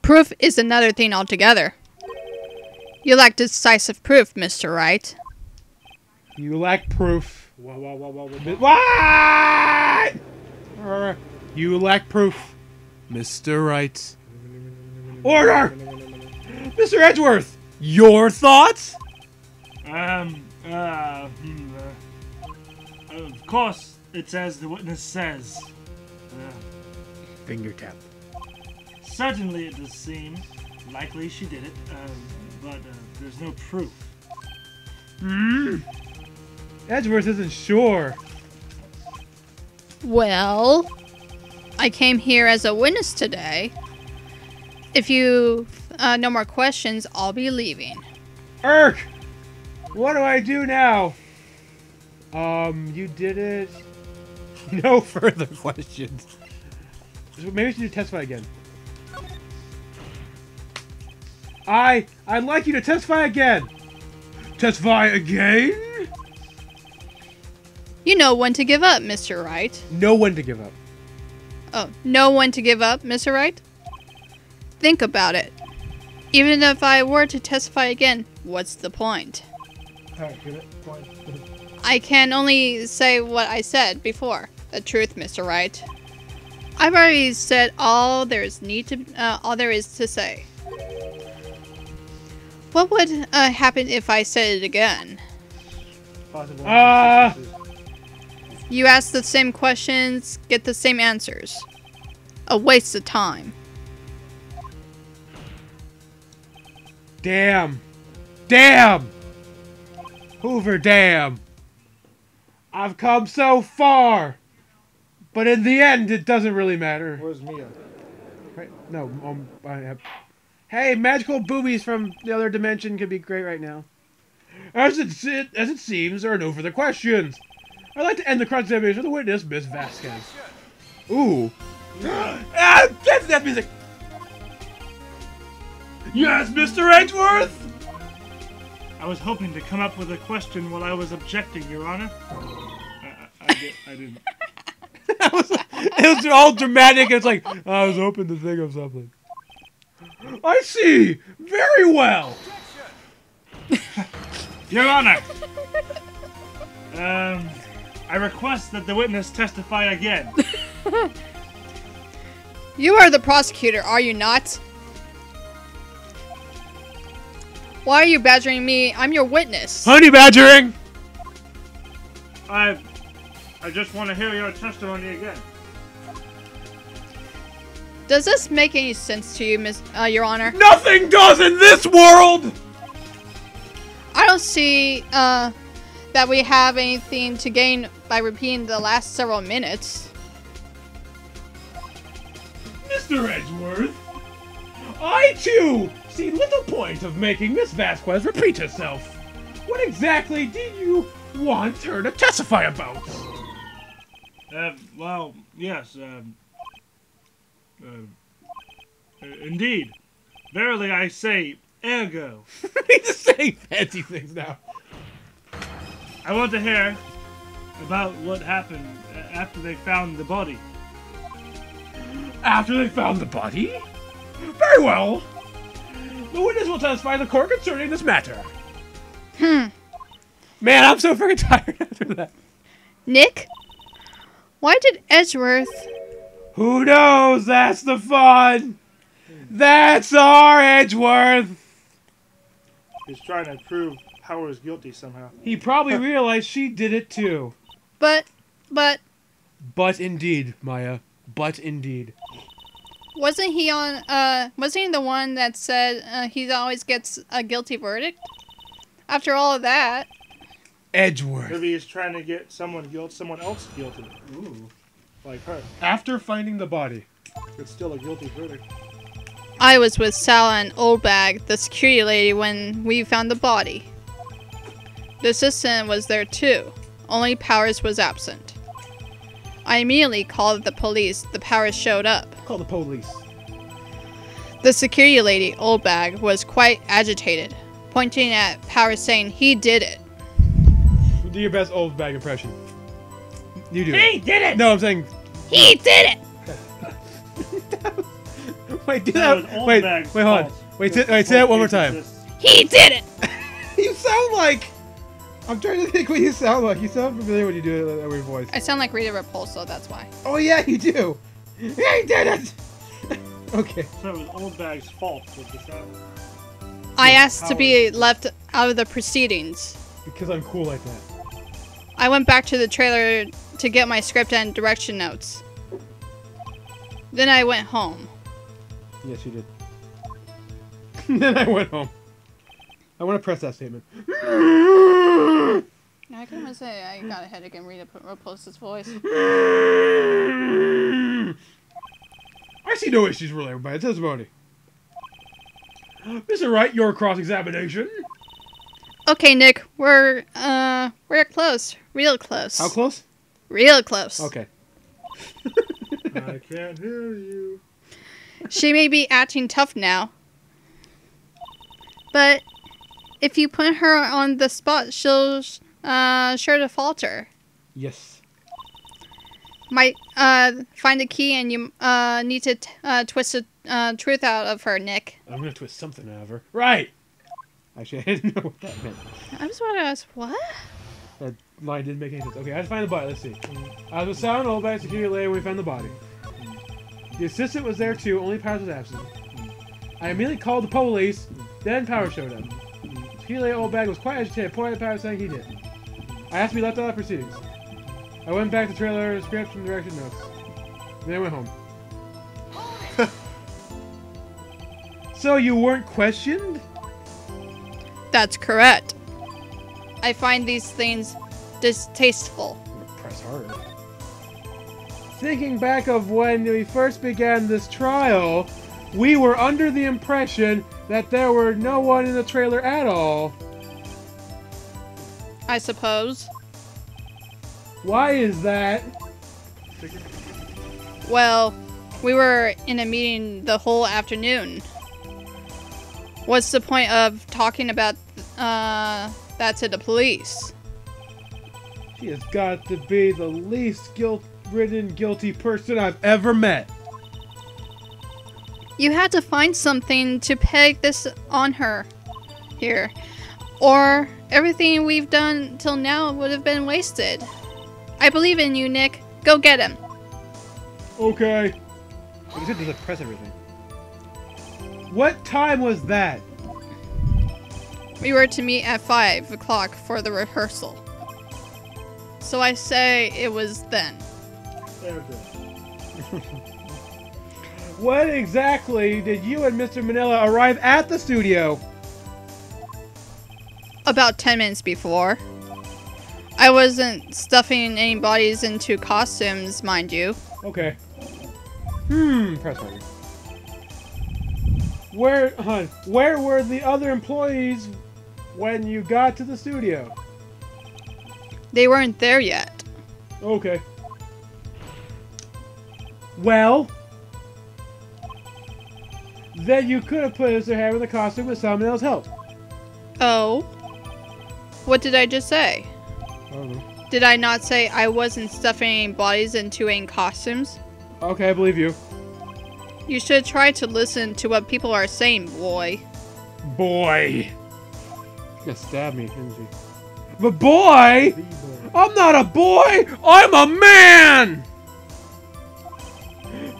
Proof is another thing altogether. You lack decisive proof, Mr. Wright. You lack proof. What? You lack proof, Mr. Wright. Order! Mr. Edgeworth, your thoughts? Of course, it's as the witness says. Finger tap. Certainly it does seem likely she did it, but there's no proof. Edgeworth isn't sure. Well, I came here as a witness today. If you no more questions, I'll be leaving. Urk! What do I do now? You did it. No further questions. Maybe we should testify again. I'd like you to testify again. Testify again? You know when to give up, Mr. Wright. Know when to give up. Oh, know when to give up, Mr. Wright? Think about it. Even if I were to testify again, what's the point? Alright, give it. Point. I can only say what I said before. The truth, Mr. Wright. I've already said all there is to say. What would happen if I said it again? Possible. You ask the same questions, get the same answers. A waste of time. Damn. Damn! Hoover, damn. I've come so far. But in the end, it doesn't really matter. Where's Mia? Right? No, I have... Hey, magical boobies from the other dimension could be great right now. As it seems, there are no further questions. I'd like to end the cross-examination with the witness, Miss Vasquez. Ooh. That's music! Yes, Mr. Edgeworth! I was hoping to come up with a question while I was objecting, Your Honor. I didn't. It was all dramatic. It's like, I was hoping to think of something. I see! Very well! Your Honor! I request that the witness testify again. You are the prosecutor, are you not? Why are you badgering me? I'm your witness. Honey badgering! I just want to hear your testimony again. Does this make any sense to you, Your Honor? Nothing does in this world! I don't see that we have anything to gain by repeating the last several minutes. Mr. Edgeworth, I too see little point of making Miss Vasquez repeat herself. What exactly do you want her to testify about? Well, yes, indeed. Verily I say, ergo. He's just saying fancy things now. I want to hear about what happened after they found the body. After they found the body? Very well. The witness will testify in the court concerning this matter. Man, I'm so freaking tired after that. Nick? Why did Edgeworth... Who knows? That's the fun. That's our Edgeworth. He's trying to prove Howard's guilty somehow. He probably realized she did it too. But... But indeed, Maya. But indeed. Wasn't he the one that said he always gets a guilty verdict? After all of that... Edgeworth. Maybe he's trying to get someone else guilty. Ooh. Like her. After finding the body. It's still a guilty verdict. I was with Sal and Oldbag, the security lady, when we found the body. The assistant was there too. Only Powers was absent. I immediately called the police. The Powers showed up. Call the police. The security lady, Oldbag, was quite agitated, pointing at Powers saying he did it. Do your best old bag impression. You do. He did it! No, I'm saying... He did it! Wait, do That was that. Old Wait, Bag's wait, hold on. fault. Wait, This wait, say that one more case time. exists. He did it! You sound like. I'm trying to think what you sound like. You sound familiar when you do that weird voice. I sound like Rita Repulsa, that's why. Oh yeah, you do. Yeah, he did it. Okay. So it was Old Bag's fault that this happened. I asked to be left out of the proceedings. Because I'm cool like that. I went back to the trailer to get my script and direction notes. Then I went home. Yes, you did. Then I went home. I want to press that statement. I can almost say I got a headache and Rita Repulsa's voice. I see no issues related by the testimony. Mr. Wright, your cross-examination. Okay, Nick, we're close. Real close. How close? Real close. Okay. I can't hear you. She may be acting tough now. But if you put her on the spot, she'll sure to falter. Yes. Might find a key and you need to twist the truth out of her, Nick. I'm gonna twist something out of her. Right! Actually, I didn't know what that meant. I was wondering, what? That line didn't make any sense. Okay, I had to find the body. Let's see. I was with Silent Old Bag security later when we found the body. The assistant was there too, only Powers was absent. I immediately called the police, then Power showed up. Security later Old Bag was quite agitated, pointing at Power saying he did. I asked to be left out of proceedings. I went back to trailer, scripts, and direction notes. Then I went home. So you weren't questioned? That's correct. I find these things distasteful. I'm gonna press harder. Thinking back of when we first began this trial, we were under the impression that there were no one in the trailer at all. I suppose. Why is that? Well, we were in a meeting the whole afternoon. What's the point of talking about that to the police? She has got to be the least guilt-ridden, guilty person I've ever met. You had to find something to peg this on her here, or everything we've done till now would have been wasted. I believe in you, Nick. Go get him. Okay. I just have to press everything. What time was that? We were to meet at 5 o'clock for the rehearsal. So I say it was then. When exactly did you and Mr. Manila arrive at the studio? About 10 minutes before. I wasn't stuffing any bodies into costumes, mind you. Okay. Press harder. Where were the other employees when you got to the studio? They weren't there yet. Okay. Well, then you could have put Mr. Hammer in the costume with someone else's help. Oh? What did I just say? I don't know. Did I not say I wasn't stuffing bodies into any costumes? Okay, I believe you. You should try to listen to what people are saying, boy. Boy. She's gonna stab me, isn't she? But boy! I'm not a boy! I'm a man!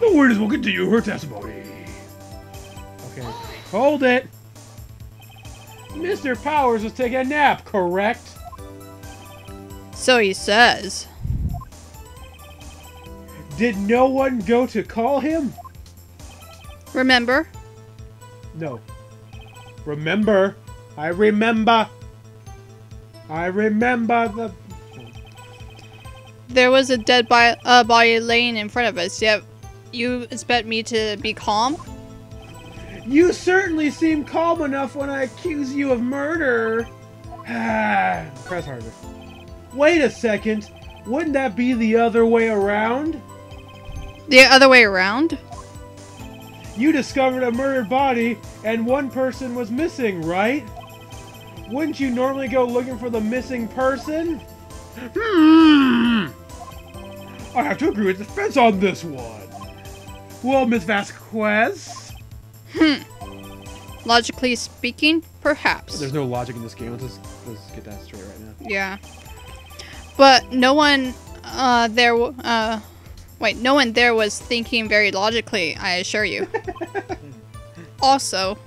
The witness will continue her testimony. Okay. Hold it. Mr. Powers was taking a nap, correct? So he says. Did no one go to call him? Remember? No. Remember. I remember. I remember the... There was a dead body laying in front of us, yet you expect me to be calm? You certainly seem calm enough when I accuse you of murder. Press harder. Wait a second. Wouldn't that be the other way around? The other way around? You discovered a murdered body and one person was missing, right? Wouldn't you normally go looking for the missing person? I have to agree with the defense on this one. Well, Miss Vasquez, Logically speaking, perhaps. There's no logic in this game. Let's get that straight right now. Yeah. But no one no one there was thinking very logically, I assure you. Also,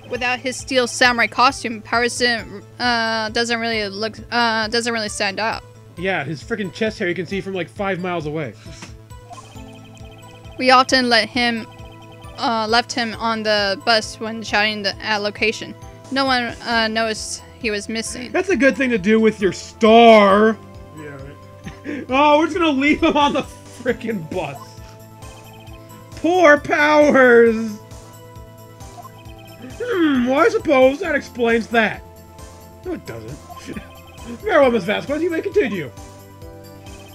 without his steel samurai costume, Powers doesn't really stand out. Yeah, his freaking chest hair you can see from like 5 miles away. We often left him on the bus when shouting at location. No one noticed he was missing. That's a good thing to do with your star. Yeah, right. Oh, we're just gonna leave him on the freaking bus. Poor Powers. Well, I suppose that explains that. No, it doesn't. Very well, Miss Vasquez, you may continue.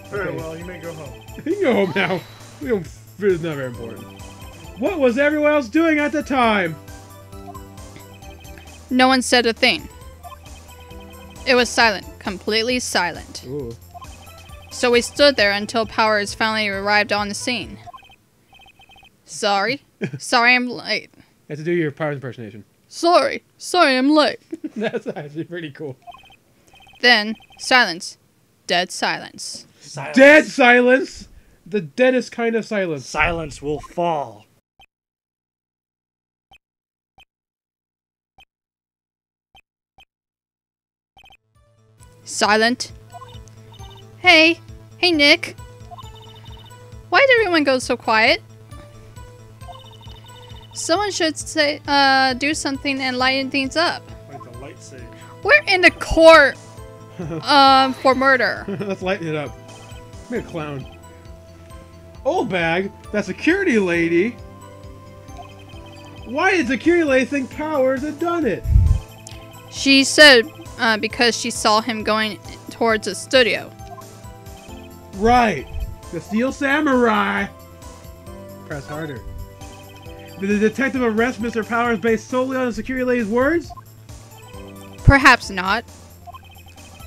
Very Okay. well, you may go home. You can go home now. It's not very important. What was everyone else doing at the time? No one said a thing. It was silent, completely silent. Ooh. So we stood there until Powers finally arrived on the scene. Sorry I'm late. You have to do your Powers impersonation. Sorry I'm late. That's actually pretty cool. Then, silence. Dead silence. Silence. Dead silence! The deadest kind of silence. Silence will fall. Silent. Hey Nick. Why did everyone go so quiet? Someone should say, do something and lighten things up. Like the light sage. We're in the court, for murder. Let's lighten it up. Be a clown. Old bag, that security lady. Why did security lady think Powers had done it? She said, because she saw him going towards the studio. Right. The Steel Samurai. Press harder. Did the detective arrest Mr. Powers based solely on the security lady's words? Perhaps not.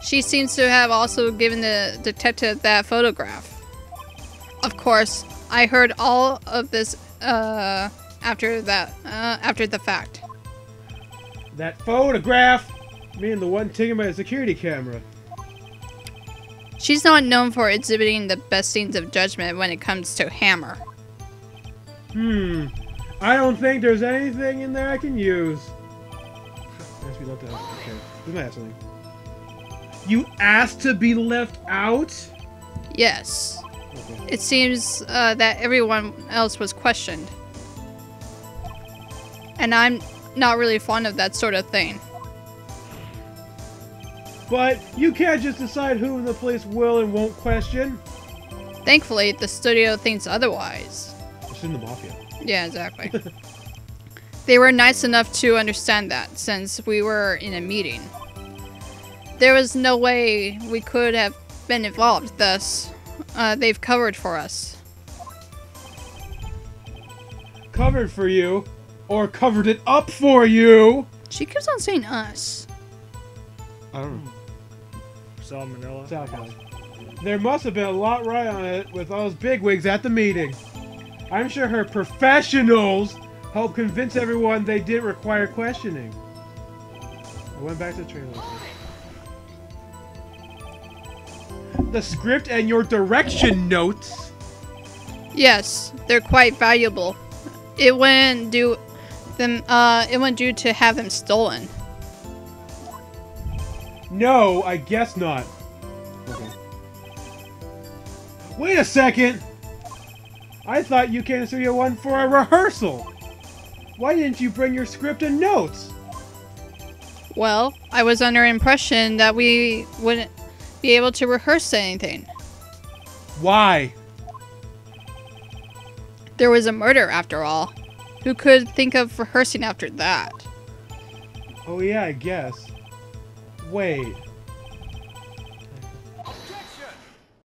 She seems to have also given the detective that photograph. Of course, I heard all of this after the fact. That photograph? Meaning the one taken by the security camera. She's not known for exhibiting the best scenes of judgment when it comes to Hammer. I don't think there's anything in there I can use. Asked to be left out. Okay. This might have something. You asked to be left out? Yes. Okay. It seems that everyone else was questioned. And I'm not really fond of that sort of thing. But you can't just decide who in the police will and won't question. Thankfully, the studio thinks otherwise. It's in the Mafia. Yeah, exactly. They were nice enough to understand that, since we were in a meeting. There was no way we could have been involved, thus, they've covered for us. Covered for you? Or covered it up for you? She keeps on saying us. I don't know. Salmonella. Salmonella. There must have been a lot right on it with all those bigwigs at the meeting. I'm sure her professionals helped convince everyone they didn't require questioning. I went back to the trailer. The script and your direction notes. Yes, they're quite valuable. It wouldn't do to have them stolen. No, I guess not. Okay. Wait a second! I thought you came to Studio One for a rehearsal! Why didn't you bring your script and notes? Well, I was under impression that we wouldn't be able to rehearse anything. Why? There was a murder after all. Who could think of rehearsing after that? Oh yeah, I guess. Wait.